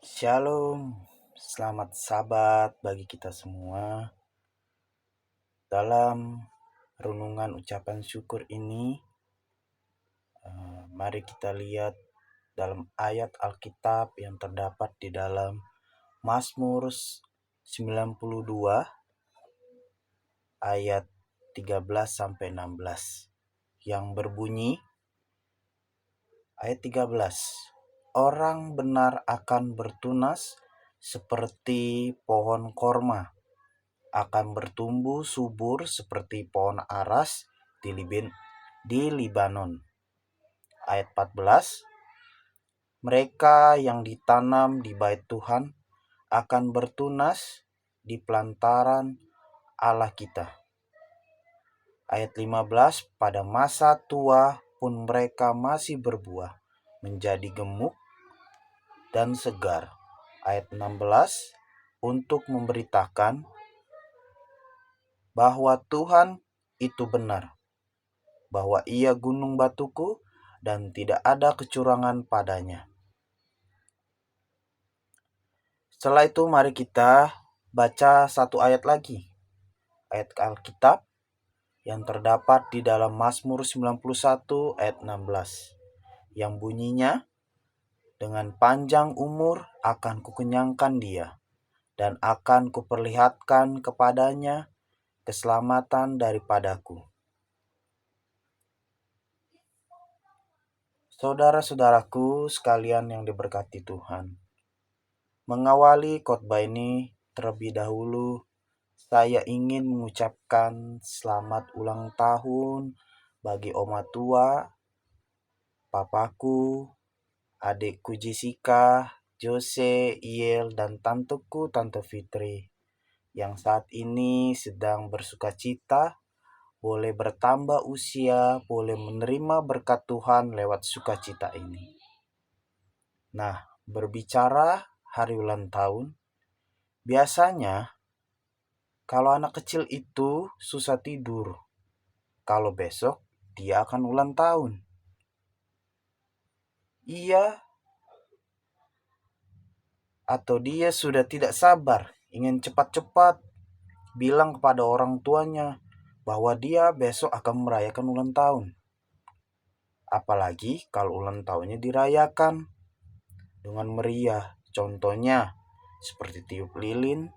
Shalom, selamat Sabat bagi kita semua. Dalam renungan ucapan syukur ini, mari kita lihat dalam ayat Alkitab yang terdapat di dalam Mazmur 92 ayat 13-16 yang berbunyi, ayat 13, orang benar akan bertunas seperti pohon korma, akan bertumbuh subur seperti pohon aras di Libanon. Ayat 14, mereka yang ditanam di bait Tuhan akan bertunas di pelantaran Allah kita. Ayat 15, pada masa tua pun mereka masih berbuah, menjadi gemuk dan segar. Ayat 16, untuk memberitakan bahwa Tuhan itu benar, bahwa Ia gunung batuku dan tidak ada kecurangan padanya. Setelah itu mari kita baca satu ayat lagi, ayat Alkitab yang terdapat di dalam Mazmur 91 ayat 16, yang bunyinya, dengan panjang umur akan kukenyangkan dia, dan akan kuperlihatkan kepadanya keselamatan daripadaku. Saudara-saudaraku sekalian yang diberkati Tuhan, mengawali khotbah ini terlebih dahulu saya ingin mengucapkan selamat ulang tahun bagi oma tua, papaku, adikku Jessica, Jose, Iel, dan tanteku Tante Fitri yang saat ini sedang bersukacita, boleh bertambah usia, boleh menerima berkat Tuhan lewat sukacita ini. Nah, berbicara hari ulang tahun, biasanya kalau anak kecil itu susah tidur kalau besok dia akan ulang tahun. Ia atau dia sudah tidak sabar, ingin cepat-cepat bilang kepada orang tuanya bahwa dia besok akan merayakan ulang tahun. Apalagi kalau ulang tahunnya dirayakan dengan meriah. Contohnya seperti tiup lilin,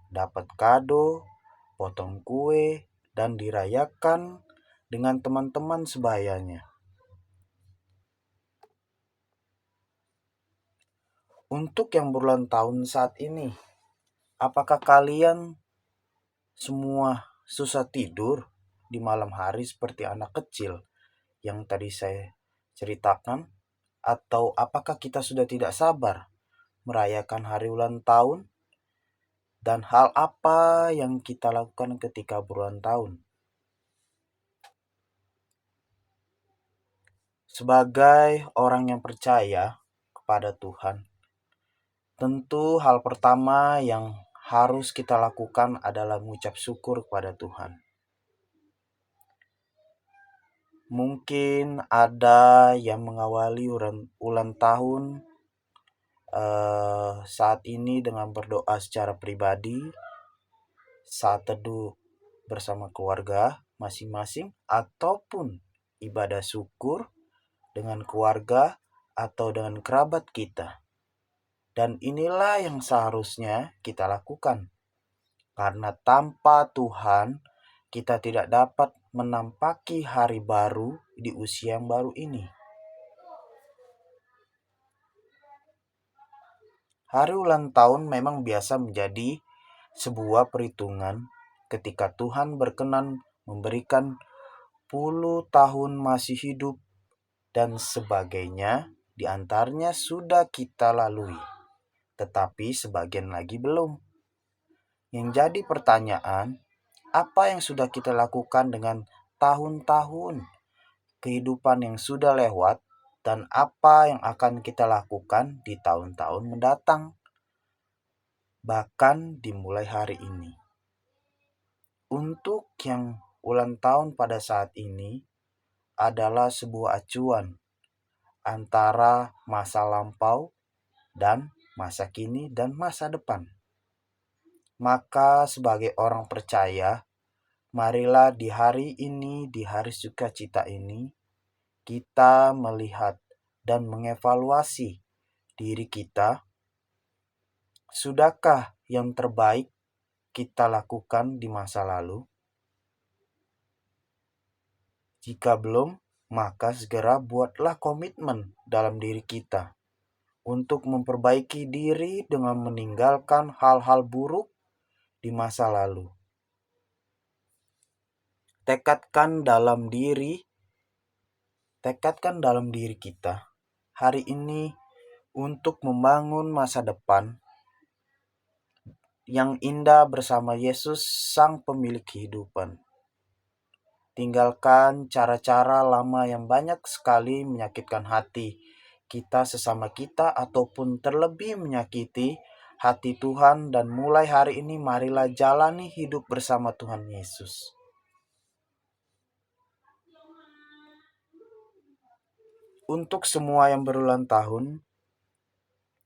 dapat kado, potong kue, dan dirayakan dengan teman-teman sebayanya. Untuk yang berulang tahun saat ini, apakah kalian semua susah tidur di malam hari seperti anak kecil yang tadi saya ceritakan? Atau apakah kita sudah tidak sabar merayakan hari ulang tahun? Dan hal apa yang kita lakukan ketika berulang tahun? Sebagai orang yang percaya kepada Tuhan, tentu hal pertama yang harus kita lakukan adalah mengucap syukur kepada Tuhan. Mungkin ada yang mengawali ulang tahun saat ini dengan berdoa secara pribadi, saat teduh bersama keluarga masing-masing, ataupun ibadah syukur dengan keluarga atau dengan kerabat kita. Dan inilah yang seharusnya kita lakukan, karena tanpa Tuhan kita tidak dapat menampaki hari baru di usia yang baru ini. Hari ulang tahun memang biasa menjadi sebuah perhitungan ketika Tuhan berkenan memberikan puluh tahun masih hidup dan sebagainya, di antaranya sudah kita lalui, tetapi sebagian lagi belum. Yang jadi pertanyaan, apa yang sudah kita lakukan dengan tahun-tahun kehidupan yang sudah lewat, dan apa yang akan kita lakukan di tahun-tahun mendatang, bahkan dimulai hari ini. Untuk yang ulang tahun pada saat ini adalah sebuah acuan antara masa lampau dan masa kini, dan masa depan. Maka sebagai orang percaya, marilah di hari ini, di hari sukacita ini, kita melihat dan mengevaluasi diri kita. Sudahkah yang terbaik kita lakukan di masa lalu? Jika belum, maka segera buatlah komitmen dalam diri kita untuk memperbaiki diri dengan meninggalkan hal-hal buruk di masa lalu. Tekadkan dalam diri kita hari ini untuk membangun masa depan yang indah bersama Yesus, Sang Pemilik kehidupan. Tinggalkan cara-cara lama yang banyak sekali menyakitkan hati kita sesama kita ataupun terlebih menyakiti hati Tuhan, dan mulai hari ini marilah jalani hidup bersama Tuhan Yesus. Untuk semua yang berulang tahun,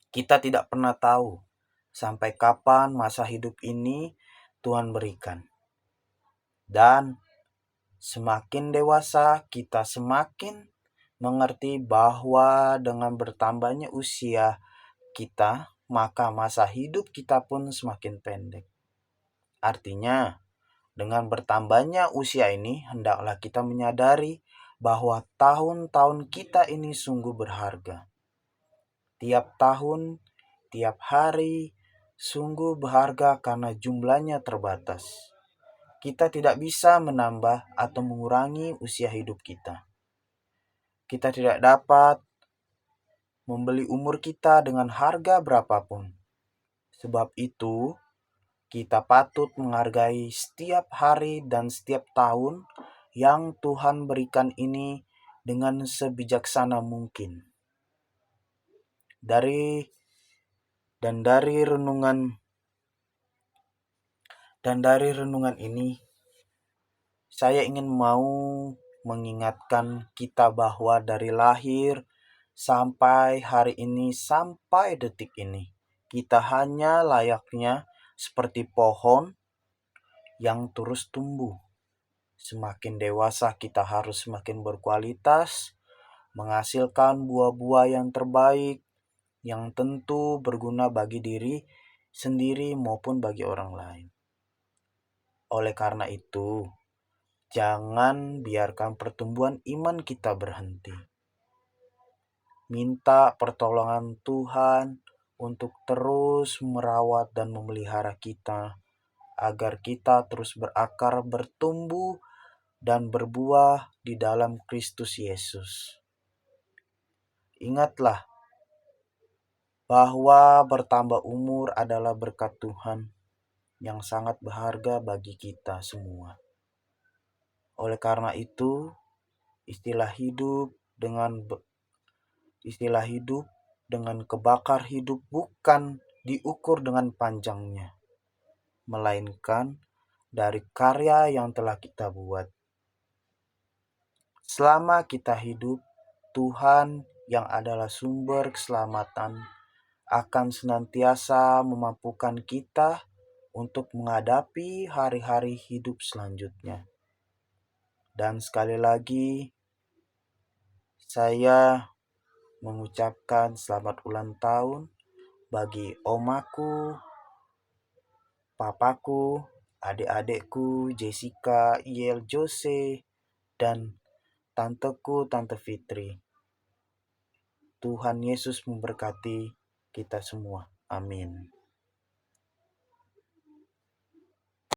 kita tidak pernah tahu sampai kapan masa hidup ini Tuhan berikan. Dan semakin dewasa, kita semakin mengerti bahwa dengan bertambahnya usia kita, maka masa hidup kita pun semakin pendek. Artinya, dengan bertambahnya usia ini, hendaklah kita menyadari bahwa tahun-tahun kita ini sungguh berharga. Tiap tahun, tiap hari, sungguh berharga karena jumlahnya terbatas. Kita tidak bisa menambah atau mengurangi usia hidup kita. Kita tidak dapat membeli umur kita dengan harga berapapun. Sebab itu, kita patut menghargai setiap hari dan setiap tahun yang Tuhan berikan ini dengan sebijaksana mungkin. Dari renungan ini, saya ingin mengingatkan kita bahwa dari lahir sampai hari ini, sampai detik ini, kita hanya layaknya seperti pohon yang terus tumbuh. Semakin dewasa kita harus semakin berkualitas, menghasilkan buah-buah yang terbaik, yang tentu berguna bagi diri sendiri maupun bagi orang lain. Oleh karena itu, jangan biarkan pertumbuhan iman kita berhenti. Minta pertolongan Tuhan untuk terus merawat dan memelihara kita, agar kita terus berakar, bertumbuh, dan berbuah di dalam Kristus Yesus. Ingatlah bahwa bertambah umur adalah berkat Tuhan yang sangat berharga bagi kita semua. Oleh karena itu, istilah hidup dengan kebakar hidup bukan diukur dengan panjangnya, melainkan dari karya yang telah kita buat. Selama kita hidup, Tuhan yang adalah sumber keselamatan akan senantiasa memampukan kita untuk menghadapi hari-hari hidup selanjutnya. Dan sekali lagi, saya mengucapkan selamat ulang tahun bagi omaku, papaku, adik-adikku, Jessica, Iel, Jose, dan tanteku, Tante Fitri. Tuhan Yesus memberkati kita semua. Amin.